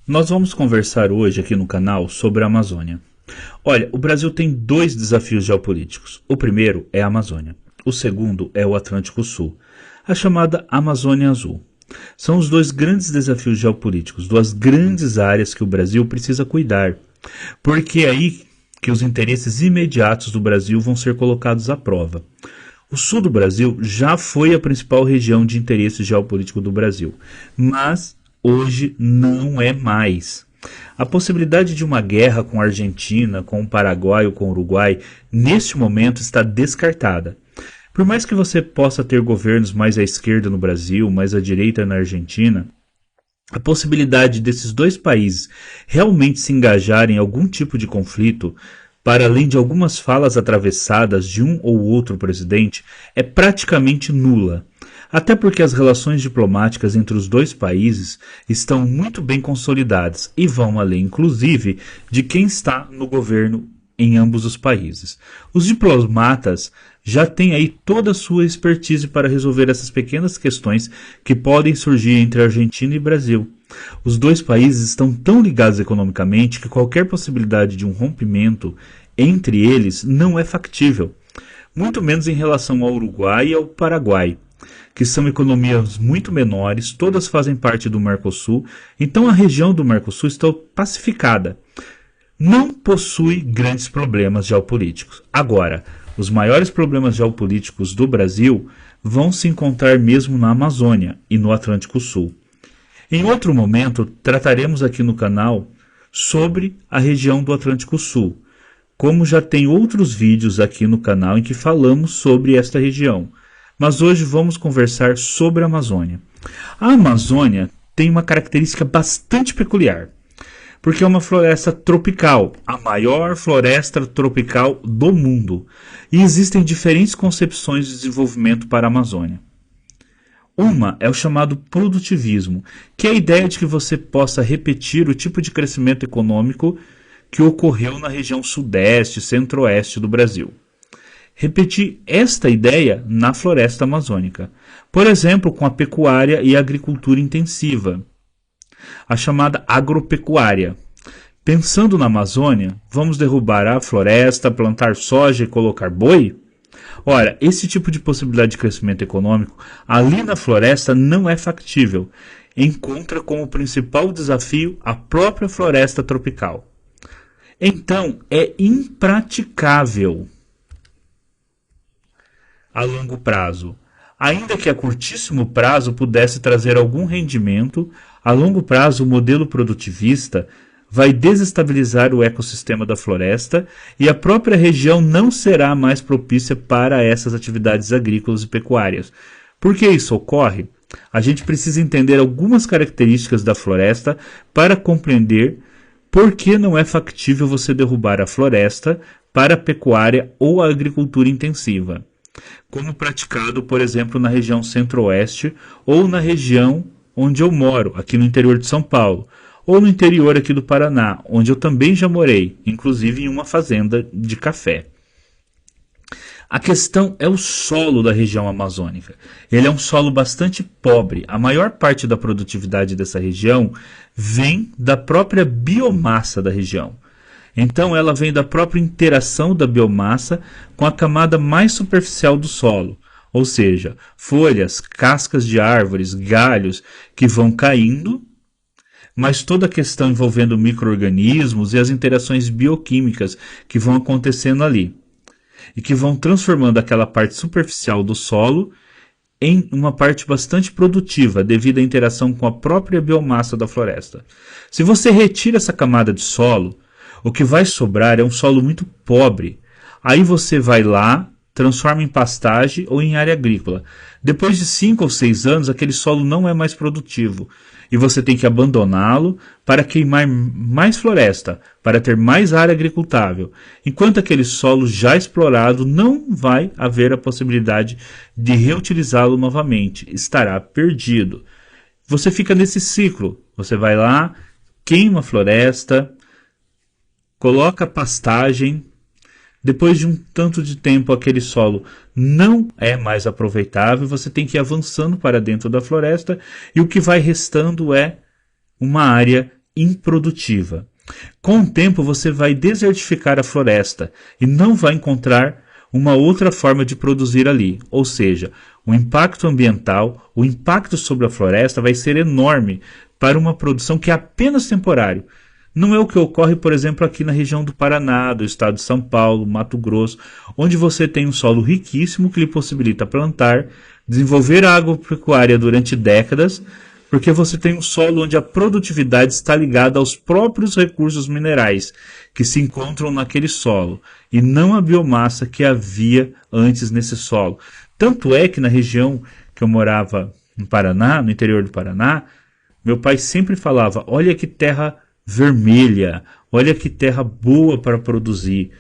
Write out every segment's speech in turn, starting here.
Nós vamos conversar hoje aqui no canal sobre a Amazônia. Olha, o Brasil tem dois desafios geopolíticos. O primeiro é a Amazônia. O segundo é o Atlântico Sul, a chamada Amazônia Azul. São os dois grandes desafios geopolíticos, duas grandes áreas que o Brasil precisa cuidar, porque é aí que os interesses imediatos do Brasil vão ser colocados à prova. O sul do Brasil já foi a principal região de interesse geopolítico do Brasil, mas hoje não é mais. A possibilidade de uma guerra com a Argentina, com o Paraguai ou com o Uruguai, neste momento está descartada. Por mais que você possa ter governos mais à esquerda no Brasil, mais à direita na Argentina, a possibilidade desses dois países realmente se engajarem em algum tipo de conflito, para além de algumas falas atravessadas de um ou outro presidente, é praticamente nula. Até porque as relações diplomáticas entre os dois países estão muito bem consolidadas e vão além, inclusive, de quem está no governo em ambos os países. Os diplomatas já têm aí toda a sua expertise para resolver essas pequenas questões que podem surgir entre Argentina e Brasil. Os dois países estão tão ligados economicamente que qualquer possibilidade de um rompimento entre eles não é factível, muito menos em relação ao Uruguai e ao Paraguai, que são economias muito menores, todas fazem parte do Mercosul, então a região do Mercosul está pacificada. Não possui grandes problemas geopolíticos. Agora, os maiores problemas geopolíticos do Brasil vão se encontrar mesmo na Amazônia e no Atlântico Sul. Em outro momento, trataremos aqui no canal sobre a região do Atlântico Sul, como já tem outros vídeos aqui no canal em que falamos sobre esta região. Mas hoje vamos conversar sobre a Amazônia. A Amazônia tem uma característica bastante peculiar, porque é uma floresta tropical, a maior floresta tropical do mundo. E existem diferentes concepções de desenvolvimento para a Amazônia. Uma é o chamado produtivismo, que é a ideia de que você possa repetir o tipo de crescimento econômico que ocorreu na região sudeste e centro-oeste do Brasil. Repetir esta ideia na floresta amazônica, por exemplo, com a pecuária e a agricultura intensiva, a chamada agropecuária. Pensando na Amazônia, vamos derrubar a floresta, plantar soja e colocar boi? Ora, esse tipo de possibilidade de crescimento econômico ali na floresta não é factível. Encontra como principal desafio a própria floresta tropical. Então, é impraticável a longo prazo. Ainda que a curtíssimo prazo pudesse trazer algum rendimento, a longo prazo o modelo produtivista vai desestabilizar o ecossistema da floresta e a própria região não será mais propícia para essas atividades agrícolas e pecuárias. Por que isso ocorre? A gente precisa entender algumas características da floresta para compreender por que não é factível você derrubar a floresta para a pecuária ou a agricultura intensiva, como praticado, por exemplo, na região centro-oeste ou na região onde eu moro, aqui no interior de São Paulo, ou no interior aqui do Paraná, onde eu também já morei, inclusive em uma fazenda de café. A questão é o solo da região amazônica. Ele é um solo bastante pobre. A maior parte da produtividade dessa região vem da própria biomassa da região. Então ela vem da própria interação da biomassa com a camada mais superficial do solo, ou seja, folhas, cascas de árvores, galhos que vão caindo, mas toda a questão envolvendo micro-organismos e as interações bioquímicas que vão acontecendo ali e que vão transformando aquela parte superficial do solo em uma parte bastante produtiva devido à interação com a própria biomassa da floresta. Se você retira essa camada de solo, o que vai sobrar é um solo muito pobre. Aí você vai lá, transforma em pastagem ou em área agrícola. Depois de 5 ou 6 anos, aquele solo não é mais produtivo. E você tem que abandoná-lo para queimar mais floresta, para ter mais área agricultável. Enquanto aquele solo já explorado não vai haver a possibilidade de reutilizá-lo novamente. Estará perdido. Você fica nesse ciclo. Você vai lá, queima a floresta, coloca pastagem. Depois de um tanto de tempo, aquele solo não é mais aproveitável, você tem que ir avançando para dentro da floresta e o que vai restando é uma área improdutiva. Com o tempo você vai desertificar a floresta e não vai encontrar uma outra forma de produzir ali, ou seja, o impacto ambiental, o impacto sobre a floresta vai ser enorme para uma produção que é apenas temporário. Não é o que ocorre, por exemplo, aqui na região do Paraná, do estado de São Paulo, Mato Grosso, onde você tem um solo riquíssimo que lhe possibilita plantar, desenvolver a agropecuária durante décadas, porque você tem um solo onde a produtividade está ligada aos próprios recursos minerais que se encontram naquele solo, e não a biomassa que havia antes nesse solo. Tanto é que na região que eu morava no Paraná, no interior do Paraná, meu pai sempre falava, olha que terra vermelha, olha que terra boa para produzir,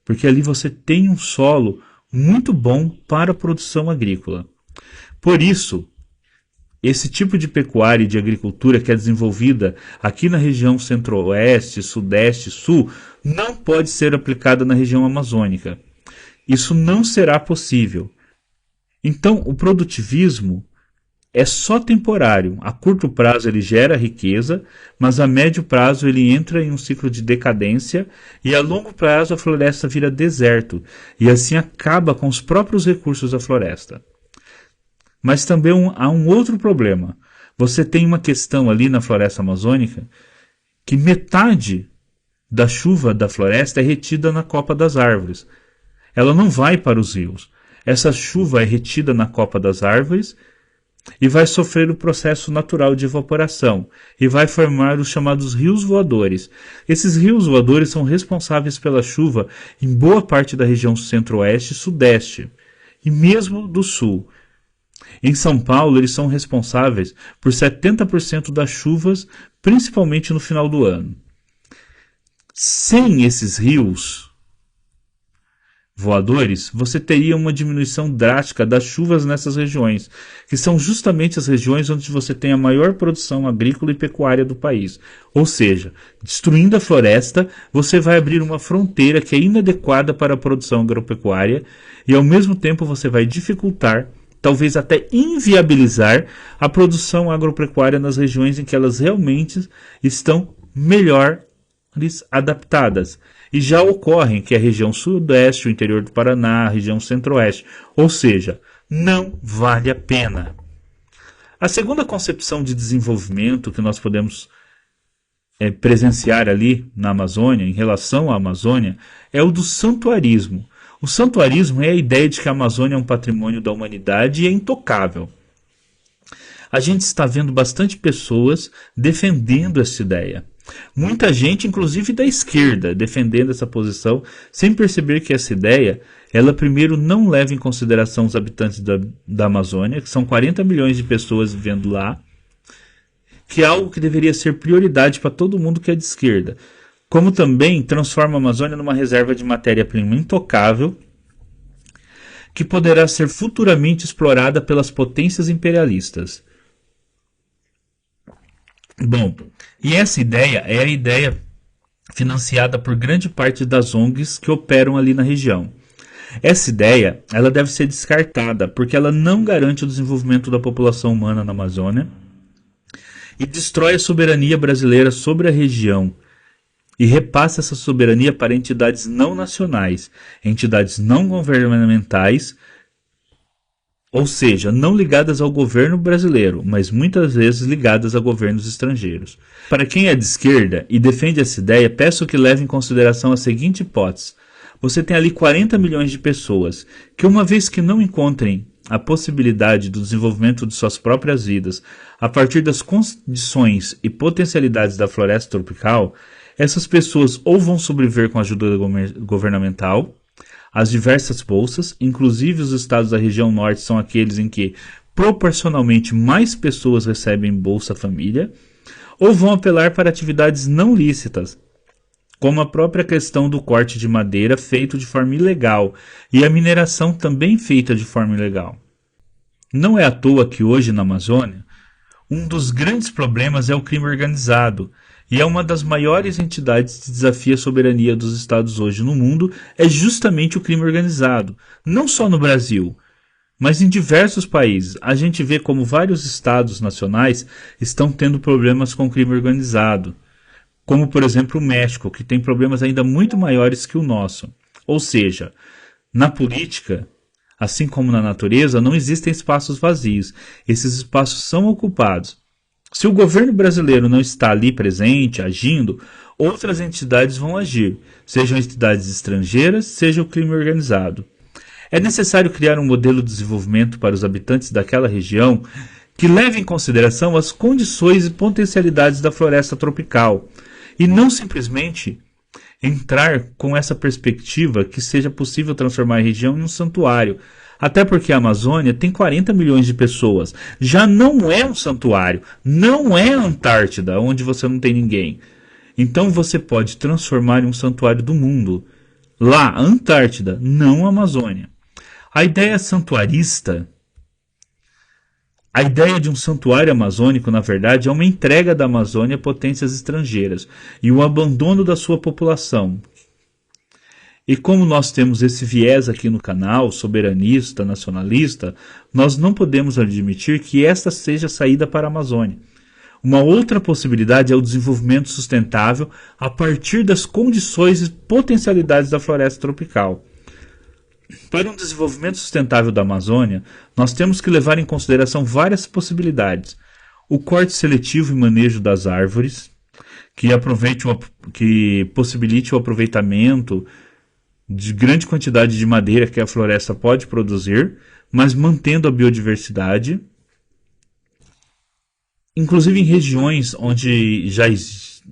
porque ali você tem um solo muito bom para a produção agrícola. Por isso, esse tipo de pecuária e de agricultura que é desenvolvida aqui na região centro-oeste, sudeste, sul, não pode ser aplicada na região amazônica. Isso não será possível. Então, o produtivismo é só temporário. A curto prazo ele gera riqueza, mas a médio prazo ele entra em um ciclo de decadência e a longo prazo a floresta vira deserto e assim acaba com os próprios recursos da floresta. Mas também há um outro problema. Você tem uma questão ali na floresta amazônica que metade da chuva da floresta é retida na copa das árvores. Ela não vai para os rios. Essa chuva é retida na copa das árvores e vai sofrer o processo natural de evaporação e vai formar os chamados rios voadores. Esses rios voadores são responsáveis pela chuva em boa parte da região centro-oeste e sudeste, e mesmo do sul. Em São Paulo, eles são responsáveis por 70% das chuvas, principalmente no final do ano. Sem esses rios voadores, você teria uma diminuição drástica das chuvas nessas regiões, que são justamente as regiões onde você tem a maior produção agrícola e pecuária do país. Ou seja, destruindo a floresta, você vai abrir uma fronteira que é inadequada para a produção agropecuária e, ao mesmo tempo, você vai dificultar, talvez até inviabilizar, a produção agropecuária nas regiões em que elas realmente estão melhor adaptadas. E já ocorrem que a região sudeste, o interior do Paraná, a região centro-oeste. Ou seja, não vale a pena. A segunda concepção de desenvolvimento que nós podemos presenciar ali na Amazônia, em relação à Amazônia, é o do santuarismo. O santuarismo é a ideia de que a Amazônia é um patrimônio da humanidade e é intocável. A gente está vendo bastante pessoas defendendo essa ideia. Muita gente, inclusive da esquerda, defendendo essa posição, sem perceber que essa ideia, ela primeiro não leva em consideração os habitantes da Amazônia, que são 40 milhões de pessoas vivendo lá, que é algo que deveria ser prioridade para todo mundo que é de esquerda. Como também transforma a Amazônia numa reserva de matéria-prima intocável, que poderá ser futuramente explorada pelas potências imperialistas. Bom, e essa ideia é a ideia financiada por grande parte das ONGs que operam ali na região. Essa ideia ela deve ser descartada porque ela não garante o desenvolvimento da população humana na Amazônia e destrói a soberania brasileira sobre a região e repassa essa soberania para entidades não nacionais, entidades não governamentais, ou seja, não ligadas ao governo brasileiro, mas muitas vezes ligadas a governos estrangeiros. Para quem é de esquerda e defende essa ideia, peço que leve em consideração a seguinte hipótese. Você tem ali 40 milhões de pessoas que, uma vez que não encontrem a possibilidade do desenvolvimento de suas próprias vidas a partir das condições e potencialidades da floresta tropical, essas pessoas ou vão sobreviver com a ajuda governamental, as diversas bolsas, inclusive os estados da região norte são aqueles em que proporcionalmente mais pessoas recebem Bolsa Família, ou vão apelar para atividades não lícitas, como a própria questão do corte de madeira feito de forma ilegal e a mineração também feita de forma ilegal. Não é à toa que hoje na Amazônia, um dos grandes problemas é o crime organizado, e é uma das maiores entidades que desafia a soberania dos estados hoje no mundo, é justamente o crime organizado. Não só no Brasil, mas em diversos países. A gente vê como vários estados nacionais estão tendo problemas com o crime organizado. como por exemplo o México, que tem problemas ainda muito maiores que o nosso. Ou seja, na política, assim como na natureza, não existem espaços vazios. Esses espaços são ocupados. Se o governo brasileiro não está ali presente, agindo, outras entidades vão agir, sejam entidades estrangeiras, seja o crime organizado. É necessário criar um modelo de desenvolvimento para os habitantes daquela região que leve em consideração as condições e potencialidades da floresta tropical, e não simplesmente entrar com essa perspectiva que seja possível transformar a região em um santuário. Até porque a Amazônia tem 40 milhões de pessoas. Já não é um santuário, não é a Antártida, onde você não tem ninguém. Então você pode transformar em um santuário do mundo. Lá, a Antártida, não a Amazônia. A ideia santuarista, a ideia de um santuário amazônico, na verdade, é uma entrega da Amazônia a potências estrangeiras e o abandono da sua população. E como nós temos esse viés aqui no canal, soberanista, nacionalista, nós não podemos admitir que esta seja a saída para a Amazônia. Uma outra possibilidade é o desenvolvimento sustentável a partir das condições e potencialidades da floresta tropical. Para um desenvolvimento sustentável da Amazônia, nós temos que levar em consideração várias possibilidades. O corte seletivo e manejo das árvores, que possibilite o aproveitamento de grande quantidade de madeira que a floresta pode produzir, mas mantendo a biodiversidade. Inclusive em regiões onde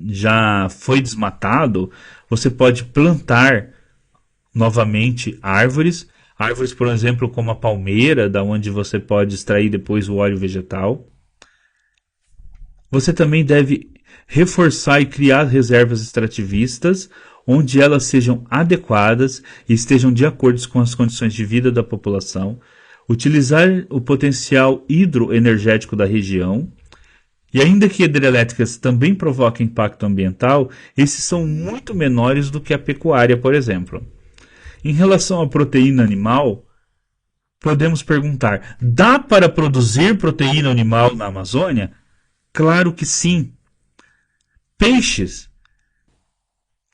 já foi desmatado, você pode plantar novamente árvores, por exemplo, como a palmeira, da onde você pode extrair depois o óleo vegetal. Você também deve reforçar e criar reservas extrativistas, onde elas sejam adequadas e estejam de acordo com as condições de vida da população, utilizar o potencial hidroenergético da região. E ainda que hidrelétricas também provoquem impacto ambiental, esses são muito menores do que a pecuária, por exemplo. Em relação à proteína animal, podemos perguntar: dá para produzir proteína animal na Amazônia? Claro que sim. Peixes.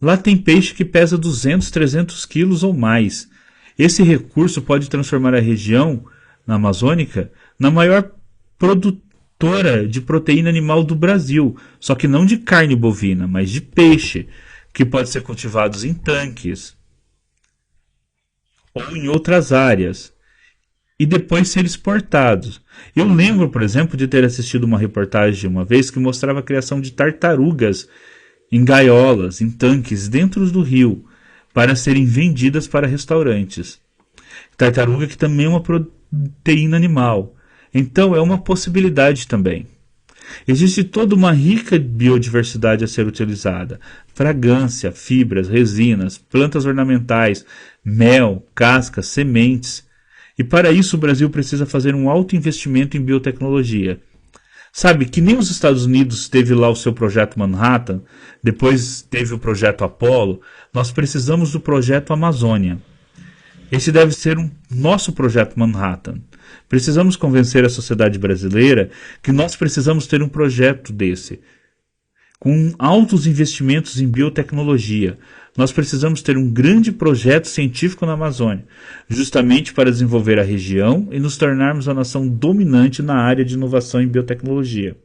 Lá tem peixe que pesa 200, 300 quilos ou mais. Esse recurso pode transformar a região na amazônica na maior produtora de proteína animal do Brasil. Só que não de carne bovina, mas de peixe, que pode ser cultivados em tanques ou em outras áreas, e depois ser exportados. Eu lembro, por exemplo, de ter assistido uma reportagem uma vez que mostrava a criação de tartarugas em gaiolas, em tanques, dentro do rio, para serem vendidas para restaurantes. Tartaruga que também é uma proteína animal. Então é uma possibilidade também. Existe toda uma rica biodiversidade a ser utilizada. Fragrância, fibras, resinas, plantas ornamentais, mel, cascas, sementes. E para isso o Brasil precisa fazer um alto investimento em biotecnologia. Sabe que nem os Estados Unidos teve lá o seu projeto Manhattan, depois teve o projeto Apollo, nós precisamos do projeto Amazônia. Esse deve ser nosso projeto Manhattan. Precisamos convencer a sociedade brasileira que nós precisamos ter um projeto desse, com altos investimentos em biotecnologia. Nós precisamos ter um grande projeto científico na Amazônia, justamente para desenvolver a região e nos tornarmos a nação dominante na área de inovação em biotecnologia.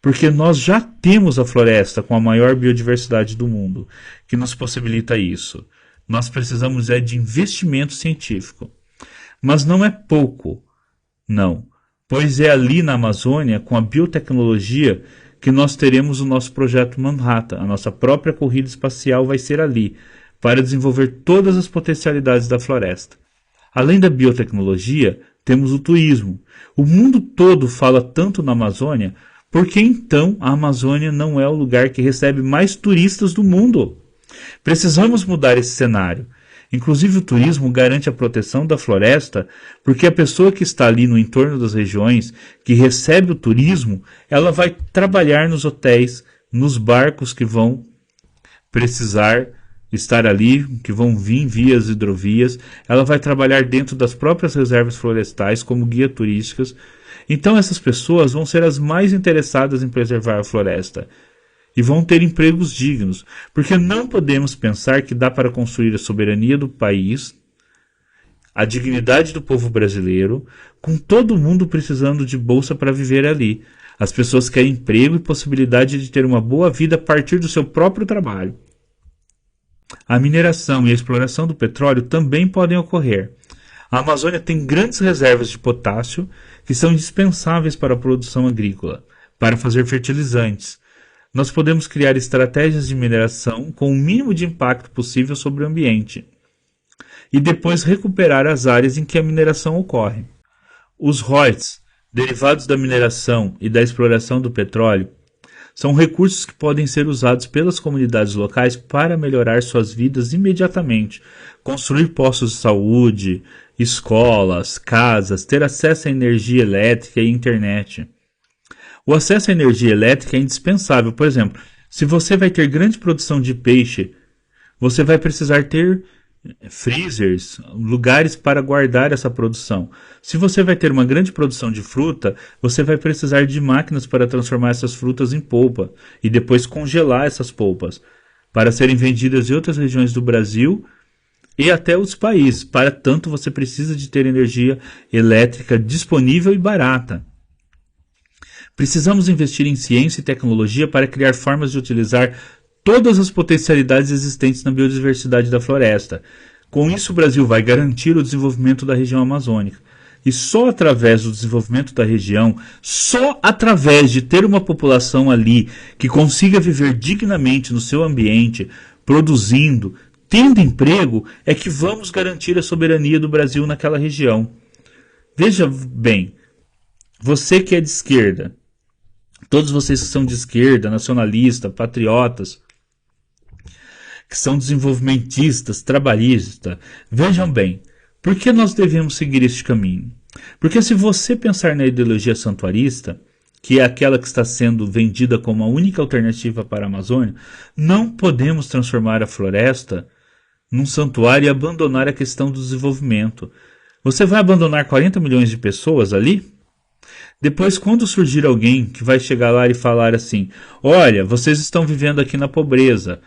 Porque nós já temos a floresta com a maior biodiversidade do mundo, que nos possibilita isso. Nós precisamos de investimento científico. Mas não é pouco, não. Pois é ali na Amazônia, com a biotecnologia, que nós teremos o nosso projeto Manhattan. A nossa própria corrida espacial vai ser ali, para desenvolver todas as potencialidades da floresta. Além da biotecnologia, temos o turismo. O mundo todo fala tanto na Amazônia, porque então a Amazônia não é o lugar que recebe mais turistas do mundo. Precisamos mudar esse cenário. Inclusive o turismo garante a proteção da floresta, porque a pessoa que está ali no entorno das regiões, que recebe o turismo, ela vai trabalhar nos hotéis, nos barcos que vão precisar estar ali, que vão vir via as hidrovias, ela vai trabalhar dentro das próprias reservas florestais como guia turísticas. Então essas pessoas vão ser as mais interessadas em preservar a floresta. e vão ter empregos dignos, porque não podemos pensar que dá para construir a soberania do país, a dignidade do povo brasileiro, com todo mundo precisando de bolsa para viver ali. As pessoas querem emprego e possibilidade de ter uma boa vida a partir do seu próprio trabalho. A mineração e a exploração do petróleo também podem ocorrer. A Amazônia tem grandes reservas de potássio que são indispensáveis para a produção agrícola, para fazer fertilizantes. Nós podemos criar estratégias de mineração com o mínimo de impacto possível sobre o ambiente e depois recuperar as áreas em que a mineração ocorre. Os royalties, derivados da mineração e da exploração do petróleo, são recursos que podem ser usados pelas comunidades locais para melhorar suas vidas imediatamente, construir postos de saúde, escolas, casas, ter acesso à energia elétrica e internet. O acesso à energia elétrica é indispensável. Por exemplo, se você vai ter grande produção de peixe, você vai precisar ter freezers, lugares para guardar essa produção. Se você vai ter uma grande produção de fruta, você vai precisar de máquinas para transformar essas frutas em polpa e depois congelar essas polpas para serem vendidas em outras regiões do Brasil e até outros países. Para tanto, você precisa de ter energia elétrica disponível e barata. Precisamos investir em ciência e tecnologia para criar formas de utilizar todas as potencialidades existentes na biodiversidade da floresta. Com isso, o Brasil vai garantir o desenvolvimento da região amazônica. E só através do desenvolvimento da região, só através de ter uma população ali que consiga viver dignamente no seu ambiente, produzindo, tendo emprego, é que vamos garantir a soberania do Brasil naquela região. Veja bem, você que é de esquerda, todos vocês que são de esquerda, nacionalistas, patriotas, que são desenvolvimentistas, trabalhistas, vejam bem, por que nós devemos seguir este caminho? Porque se você pensar na ideologia santuarista, que é aquela que está sendo vendida como a única alternativa para a Amazônia, não podemos transformar a floresta num santuário e abandonar a questão do desenvolvimento. Você vai abandonar 40 milhões de pessoas ali? Depois, quando surgir alguém que vai chegar lá e falar assim, olha, vocês estão vivendo aqui na pobreza,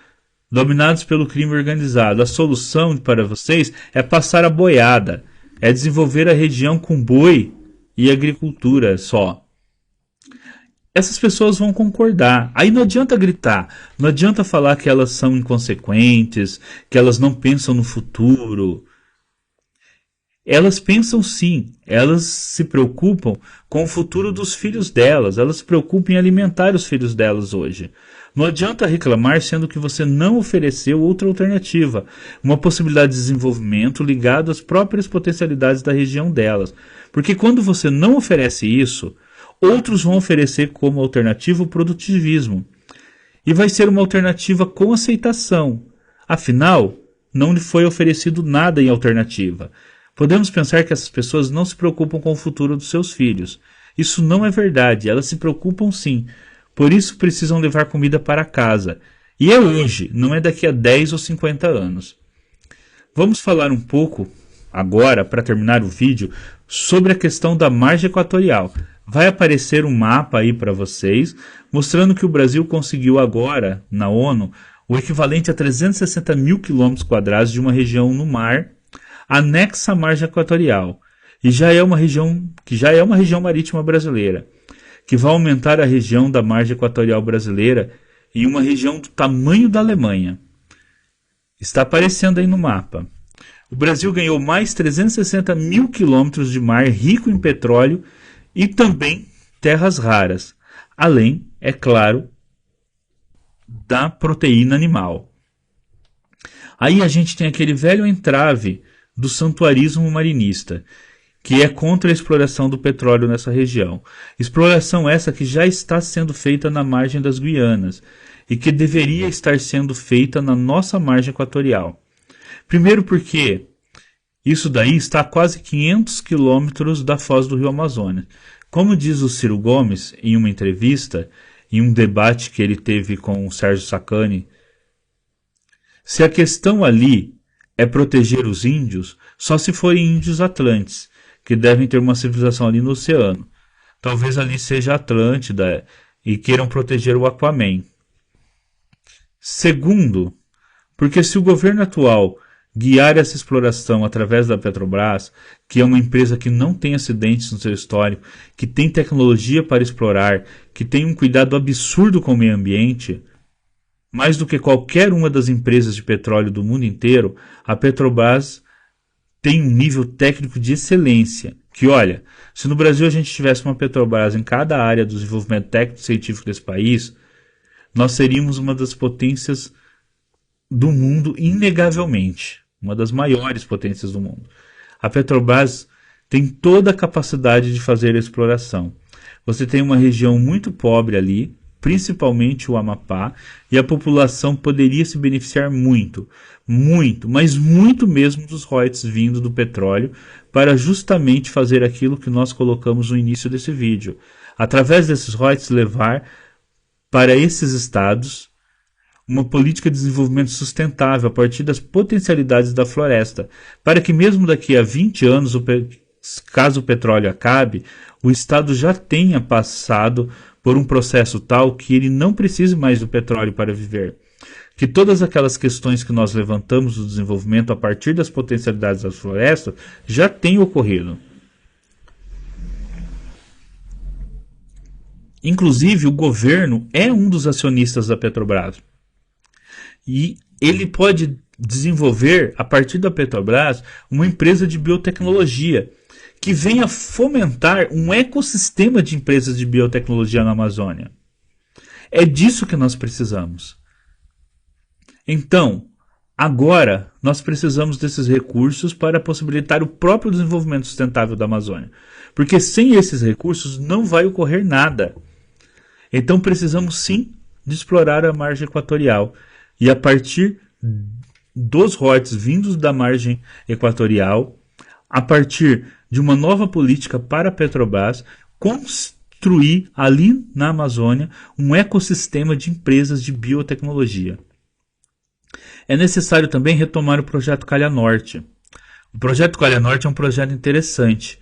dominados pelo crime organizado, a solução para vocês é passar a boiada, é desenvolver a região com boi e agricultura só. Essas pessoas vão concordar. Aí não adianta gritar, não adianta falar que elas são inconsequentes, que elas não pensam no futuro. Elas pensam sim, elas se preocupam com o futuro dos filhos delas, elas se preocupam em alimentar os filhos delas hoje. Não adianta reclamar sendo que você não ofereceu outra alternativa, uma possibilidade de desenvolvimento ligada às próprias potencialidades da região delas. Porque quando você não oferece isso, outros vão oferecer como alternativa o produtivismo. E vai ser uma alternativa com aceitação. Afinal, não lhe foi oferecido nada em alternativa. Podemos pensar que essas pessoas não se preocupam com o futuro dos seus filhos. Isso não é verdade, elas se preocupam sim. Por isso precisam levar comida para casa. E é hoje, não é daqui a 10 ou 50 anos. Vamos falar um pouco, agora, para terminar o vídeo, sobre a questão da margem equatorial. Vai aparecer um mapa aí para vocês, mostrando que o Brasil conseguiu agora, na ONU, o equivalente a 360 mil quilômetros quadrados de uma região no mar, anexa à margem equatorial, e já é uma região marítima brasileira, que vai aumentar a região da margem equatorial brasileira em uma região do tamanho da Alemanha. Está aparecendo aí no mapa. O Brasil ganhou mais 360 mil quilômetros de mar rico em petróleo e também terras raras, além, é claro, da proteína animal. Aí a gente tem aquele velho entrave do santuarismo marinista, que é contra a exploração do petróleo nessa região. Exploração essa que já está sendo feita na margem das Guianas e que deveria estar sendo feita na nossa margem equatorial. Primeiro porque isso daí está a quase 500 quilômetros da foz do Rio Amazonas. Como diz o Ciro Gomes em uma entrevista, em um debate que ele teve com o Sérgio Sacani, se a questão ali é proteger os índios, só se forem índios atlantes, que devem ter uma civilização ali no oceano. Talvez ali seja Atlântida e queiram proteger o Aquaman. Segundo, porque se o governo atual guiar essa exploração através da Petrobras, que é uma empresa que não tem acidentes no seu histórico, que tem tecnologia para explorar, que tem um cuidado absurdo com o meio ambiente, mais do que qualquer uma das empresas de petróleo do mundo inteiro, a Petrobras tem um nível técnico de excelência. Que olha, se no Brasil a gente tivesse uma Petrobras em cada área do desenvolvimento técnico e científico desse país, nós seríamos uma das potências do mundo, inegavelmente. Uma das maiores potências do mundo. A Petrobras tem toda a capacidade de fazer a exploração. Você tem uma região muito pobre ali, principalmente o Amapá, e a população poderia se beneficiar muito, mas muito mesmo dos royalties vindo do petróleo, para justamente fazer aquilo que nós colocamos no início desse vídeo. Através desses royalties levar para esses estados uma política de desenvolvimento sustentável a partir das potencialidades da floresta, para que mesmo daqui a 20 anos, caso o petróleo acabe, o Estado já tenha passado por um processo tal que ele não precise mais do petróleo para viver. Que todas aquelas questões que nós levantamos do desenvolvimento a partir das potencialidades da floresta já tenham ocorrido. Inclusive, o governo é um dos acionistas da Petrobras. E ele pode desenvolver, a partir da Petrobras, uma empresa de biotecnologia que venha fomentar um ecossistema de empresas de biotecnologia na Amazônia. É disso que nós precisamos. Então, agora, nós precisamos desses recursos para possibilitar o próprio desenvolvimento sustentável da Amazônia. Porque sem esses recursos não vai ocorrer nada. Então, precisamos sim de explorar a margem equatorial. E a partir dos royalties vindos da margem equatorial, a partir de uma nova política para a Petrobras, construir ali na Amazônia um ecossistema de empresas de biotecnologia. É necessário também retomar o projeto Calha Norte. O projeto Calha Norte é um projeto interessante.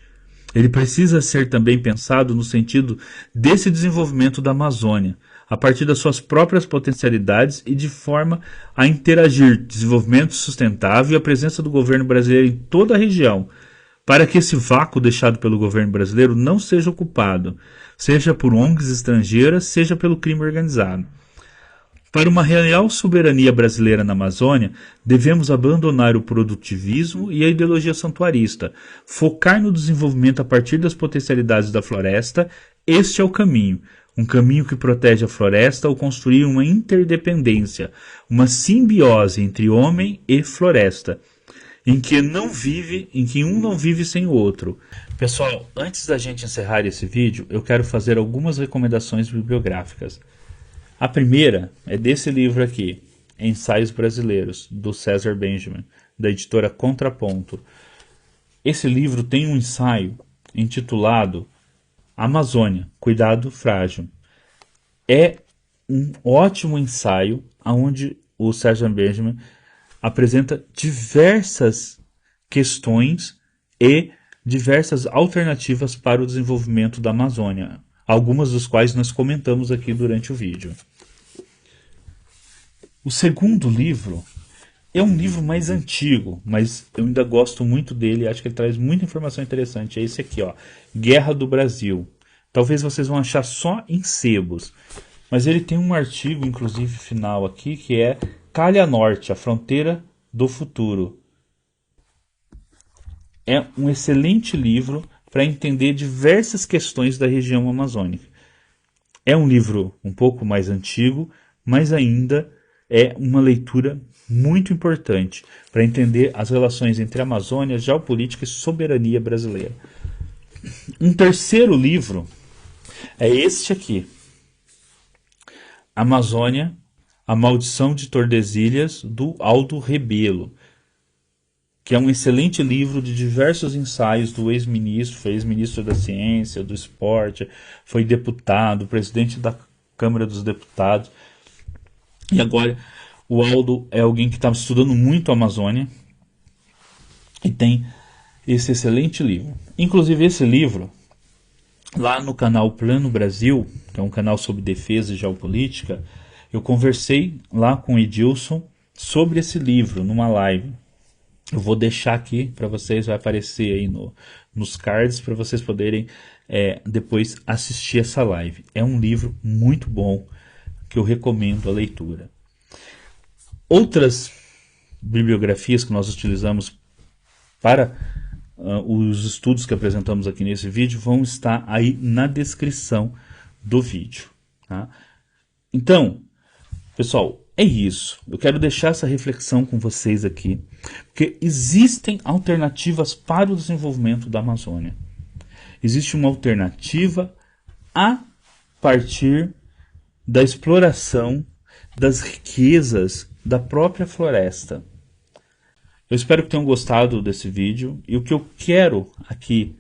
Ele precisa ser também pensado no sentido desse desenvolvimento da Amazônia, a partir das suas próprias potencialidades e de forma a interagir desenvolvimento sustentável e a presença do governo brasileiro em toda a região, para que esse vácuo deixado pelo governo brasileiro não seja ocupado, seja por ONGs estrangeiras, seja pelo crime organizado. Para uma real soberania brasileira na Amazônia, devemos abandonar o produtivismo e a ideologia santuarista, focar no desenvolvimento a partir das potencialidades da floresta. Este é o caminho. Um caminho que protege a floresta ao construir uma interdependência, uma simbiose entre homem e floresta, em que um não vive sem o outro. Pessoal, antes da gente encerrar esse vídeo, eu quero fazer algumas recomendações bibliográficas. A primeira é desse livro aqui, Ensaios Brasileiros, do César Benjamin, da editora Contraponto. Esse livro tem um ensaio intitulado Amazônia, Cuidado Frágil. É um ótimo ensaio onde o César Benjamin apresenta diversas questões e diversas alternativas para o desenvolvimento da Amazônia, algumas das quais nós comentamos aqui durante o vídeo. O segundo livro é um livro mais antigo, mas eu ainda gosto muito dele, acho que ele traz muita informação interessante. É esse aqui, ó, Guerra do Brasil. Talvez vocês vão achar só em sebos, mas ele tem um artigo, inclusive, final aqui, que é Calha Norte, a fronteira do futuro. É um excelente livro para entender diversas questões da região amazônica. É um livro um pouco mais antigo, mas ainda é uma leitura muito importante para entender as relações entre Amazônia, geopolítica e soberania brasileira. Um terceiro livro é este aqui, Amazônia, a Maldição de Tordesilhas, do Aldo Rebelo, que é um excelente livro de diversos ensaios do ex-ministro, foi ex-ministro da Ciência, do Esporte, foi deputado, presidente da Câmara dos Deputados. E agora o Aldo é alguém que está estudando muito a Amazônia e tem esse excelente livro. Inclusive esse livro, lá no canal Plano Brasil, que é um canal sobre defesa e geopolítica, Eu conversei lá com o Edilson sobre esse livro numa live. Eu vou deixar aqui para vocês, vai aparecer aí nos cards para vocês poderem depois assistir essa live. É um livro muito bom que eu recomendo a leitura. Outras bibliografias que nós utilizamos para os estudos que apresentamos aqui nesse vídeo vão estar aí na descrição do vídeo. Tá? Então, pessoal, é isso. Eu quero deixar essa reflexão com vocês aqui, porque existem alternativas para o desenvolvimento da Amazônia. Existe uma alternativa a partir da exploração das riquezas da própria floresta. Eu espero que tenham gostado desse vídeo, e o que eu quero aqui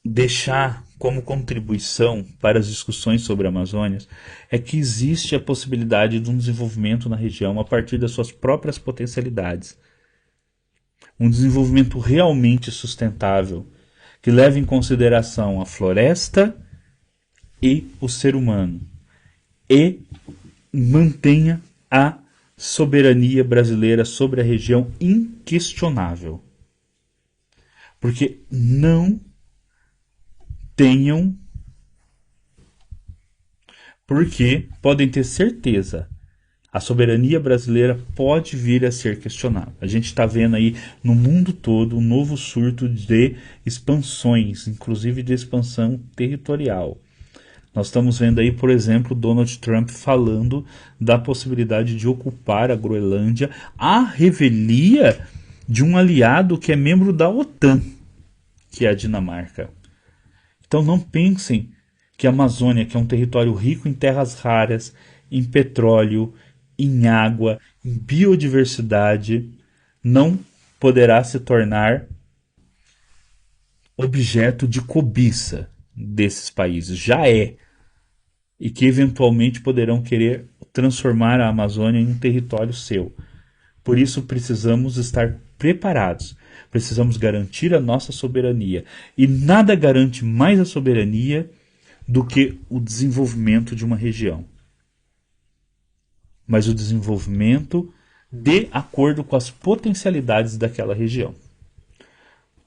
deixar como contribuição para as discussões sobre a Amazônia é que existe a possibilidade de um desenvolvimento na região a partir das suas próprias potencialidades. Um desenvolvimento realmente sustentável, que leve em consideração a floresta e o ser humano, e mantenha a soberania brasileira sobre a região inquestionável. Porque não tenham, porque podem ter certeza, a soberania brasileira pode vir a ser questionada. A gente está vendo aí no mundo todo um novo surto de expansões, inclusive de expansão territorial. Nós estamos vendo aí, por exemplo, Donald Trump falando da possibilidade de ocupar a Groenlândia à revelia de um aliado que é membro da OTAN, que é a Dinamarca. Então não pensem que a Amazônia, que é um território rico em terras raras, em petróleo, em água, em biodiversidade, não poderá se tornar objeto de cobiça desses países. Já é. E que eventualmente poderão querer transformar a Amazônia em um território seu. Por isso precisamos estar preparados. Precisamos garantir a nossa soberania. E nada garante mais a soberania do que o desenvolvimento de uma região. Mas o desenvolvimento de acordo com as potencialidades daquela região.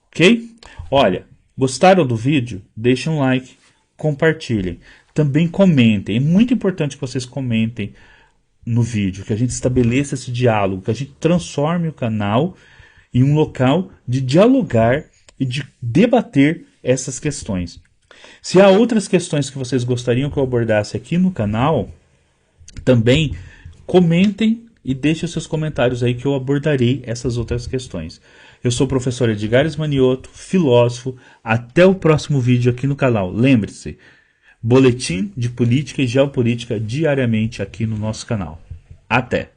Ok? Olha, gostaram do vídeo? Deixem um like, compartilhem. Também comentem. É muito importante que vocês comentem no vídeo, que a gente estabeleça esse diálogo, que a gente transforme o canal em um local de dialogar e de debater essas questões. Se há outras questões que vocês gostariam que eu abordasse aqui no canal, também comentem e deixem seus comentários aí que eu abordarei essas outras questões. Eu sou o professor Edgares Manioto, filósofo. Até o próximo vídeo aqui no canal. Lembre-se, boletim de política e geopolítica diariamente aqui no nosso canal. Até!